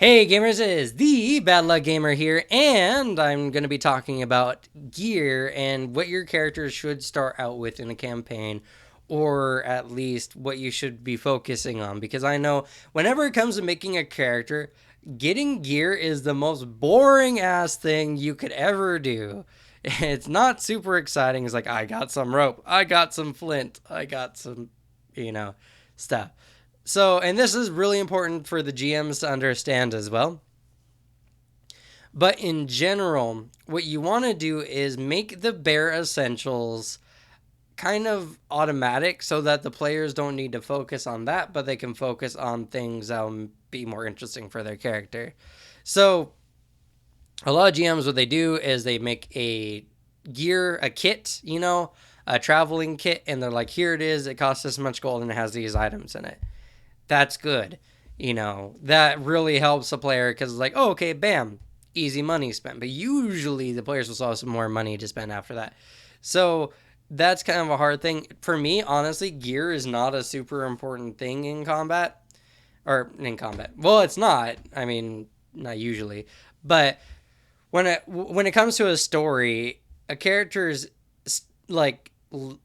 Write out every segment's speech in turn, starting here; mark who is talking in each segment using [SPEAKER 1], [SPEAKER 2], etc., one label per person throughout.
[SPEAKER 1] Hey gamers, it is the Bad Luck Gamer here, and I'm going to be talking about gear and what your character should start out with in a campaign, or at least what you should be focusing on. Because I know whenever it comes to making a character, getting gear is the most boring ass thing you could ever do. It's not super exciting. It's like, I got some rope, I got some flint, I got some, you know, stuff. So, and this is really important for the GMs to understand as well. But in general, what you want to do is make the bare essentials kind of automatic so that the players don't need to focus on that, but they can focus on things that will be more interesting for their character. So, a lot of GMs, what they do is they make a kit, a traveling kit, and they're like, here it is, it costs this much gold and it has these items in it. That's good. That really helps a player because it's like, oh, okay, bam, easy money spent. But usually the players will still have some more money to spend after that. So that's kind of a hard thing. For me, honestly, gear is not a super important thing in combat. Or in combat. Well, it's not. I mean, not usually. But when it comes to a story, a character's like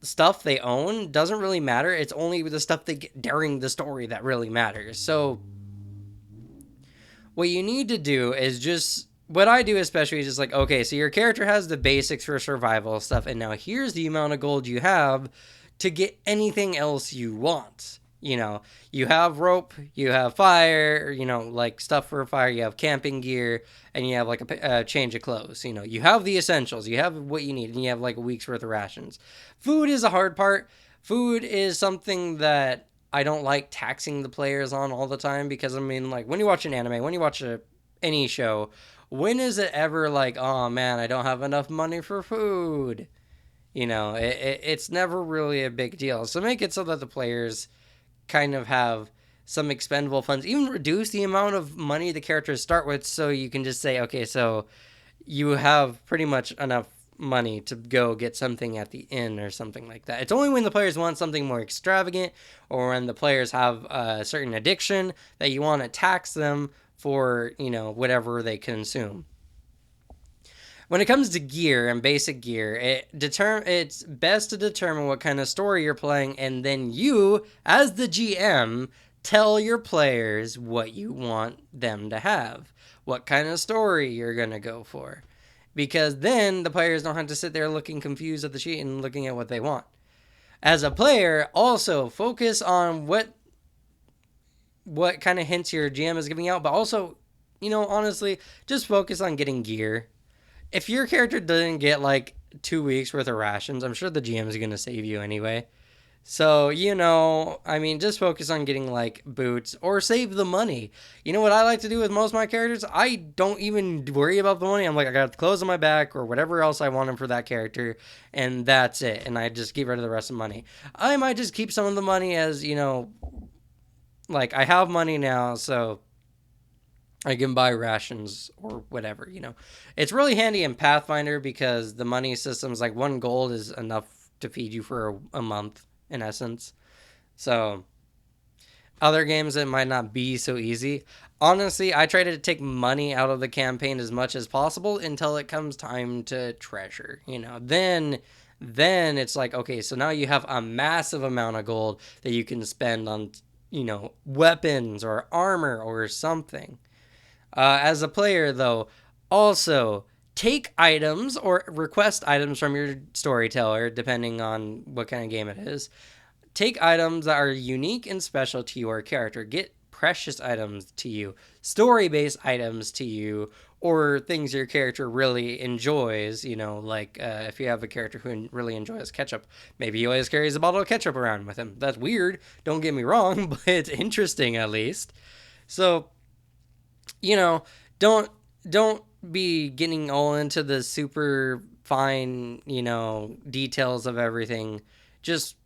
[SPEAKER 1] stuff they own doesn't really matter. It's only the stuff they get during the story that really matters. So what you need to do is just what I do especially is just like, okay, so your character has the basics for survival stuff, and now here's the amount of gold you have to get anything else you want. You have rope, you have fire, like stuff for fire, you have camping gear, and you have like a change of clothes. You have the essentials, you have what you need, and you have like a week's worth of rations. Food is a hard part. Food is something that I don't like taxing the players on all the time because, I mean, like when you watch an anime, when you watch any show, when is it ever like, oh man, I don't have enough money for food? It's never really a big deal. So make it so that the players kind of have some expendable funds, even reduce the amount of money the characters start with, so you can just say, okay, so you have pretty much enough money to go get something at the inn or something like that. It's only when the players want something more extravagant or when the players have a certain addiction that you want to tax them for, whatever they consume. When it comes to gear and basic gear, it's best to determine what kind of story you're playing, and then you, as the GM, tell your players what you want them to have, what kind of story you're going to go for. Because then the players don't have to sit there looking confused at the sheet and looking at what they want. As a player, also focus on what kind of hints your GM is giving out, but also, honestly, just focus on getting gear. If your character doesn't get like 2 weeks worth of rations, I'm sure the GM is going to save you anyway. So, I mean, just focus on getting like boots or save the money. You know what I like to do with most of my characters? I don't even worry about the money. I'm like, I got the clothes on my back or whatever else I want for that character, and that's it. And I just get rid of the rest of the money. I might just keep some of the money as, like I have money now, so I can buy rations or whatever. It's really handy in Pathfinder because the money system's like 1 gold is enough to feed you for a month, in essence. So, other games, it might not be so easy. Honestly, I try to take money out of the campaign as much as possible until it comes time to treasure. Then it's like, okay, so now you have a massive amount of gold that you can spend on, weapons or armor or something. As a player, though, also take items or request items from your storyteller, depending on what kind of game it is. Take items that are unique and special to your character. Get precious items to you, story based items to you, or things your character really enjoys. Like if you have a character who really enjoys ketchup, maybe he always carries a bottle of ketchup around with him. That's weird, don't get me wrong, but it's interesting at least. So, you know, don't don't be getting all into the super fine, details of everything. Just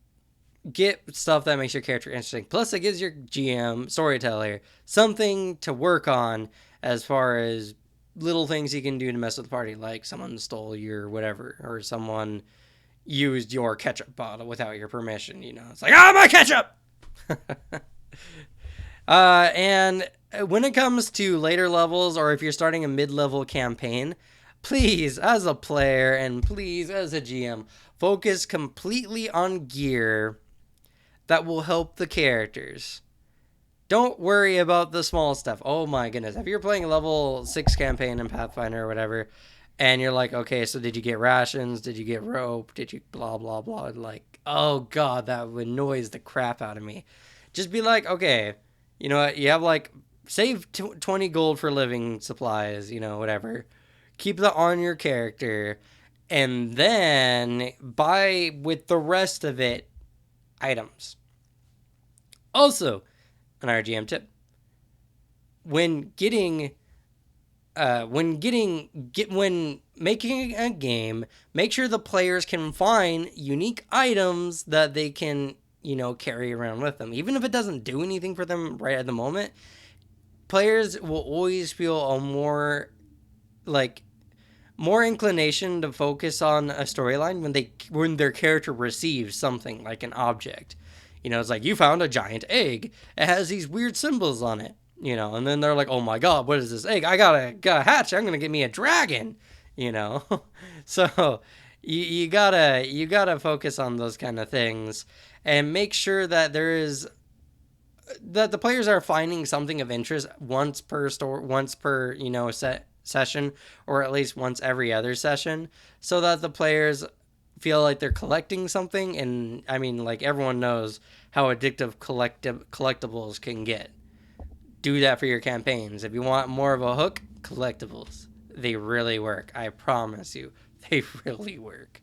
[SPEAKER 1] get stuff that makes your character interesting. Plus, it gives your GM, storyteller, something to work on as far as little things you can do to mess with the party, like someone stole your whatever, or someone used your ketchup bottle without your permission. It's like, ah, my ketchup! And when it comes to later levels, or if you're starting a mid-level campaign, please, as a player and please, as a GM, focus completely on gear that will help the characters. Don't worry about the small stuff. Oh my goodness. If you're playing a level 6 campaign in Pathfinder or whatever, and you're like, okay, so did you get rations? Did you get rope? Did you blah, blah, blah? Like, oh god, that annoys the crap out of me. Just be like, okay, you know what? You have like, save 20 gold for living supplies, whatever. Keep that on your character. And then buy with the rest of it items. Also, an RGM tip: when getting when making a game, make sure the players can find unique items that they can carry around with them, even if it doesn't do anything for them right at the moment. Players will always feel a like more inclination to focus on a storyline when their character receives something like an object. It's like, you found a giant egg. It has these weird symbols on it. And then they're like, "Oh my god, what is this egg? I gotta hatch. I'm gonna get me a dragon." You know, so you gotta focus on those kind of things and make sure that the players are finding something of interest once per set session, or at least once every other session, so that the players feel like they're collecting something. And I mean, like, everyone knows how addictive collectibles can get. Do that for your campaigns. If you want more of a hook, collectibles. They really work. I promise you. They really work.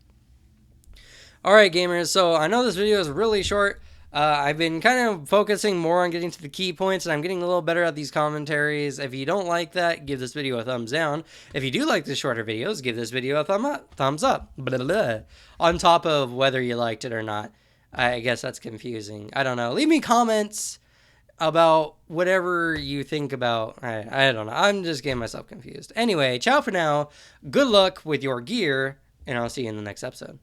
[SPEAKER 1] Alright, gamers, so I know this video is really short. I've been kind of focusing more on getting to the key points, and I'm getting a little better at these commentaries. If you don't like that, give this video a thumbs down. If you do like the shorter videos, give this video a thumbs up. Blah, blah, blah. On top of whether you liked it or not. I guess that's confusing. I don't know. Leave me comments about whatever you think about. I don't know. I'm just getting myself confused. Anyway, ciao for now. Good luck with your gear, and I'll see you in the next episode.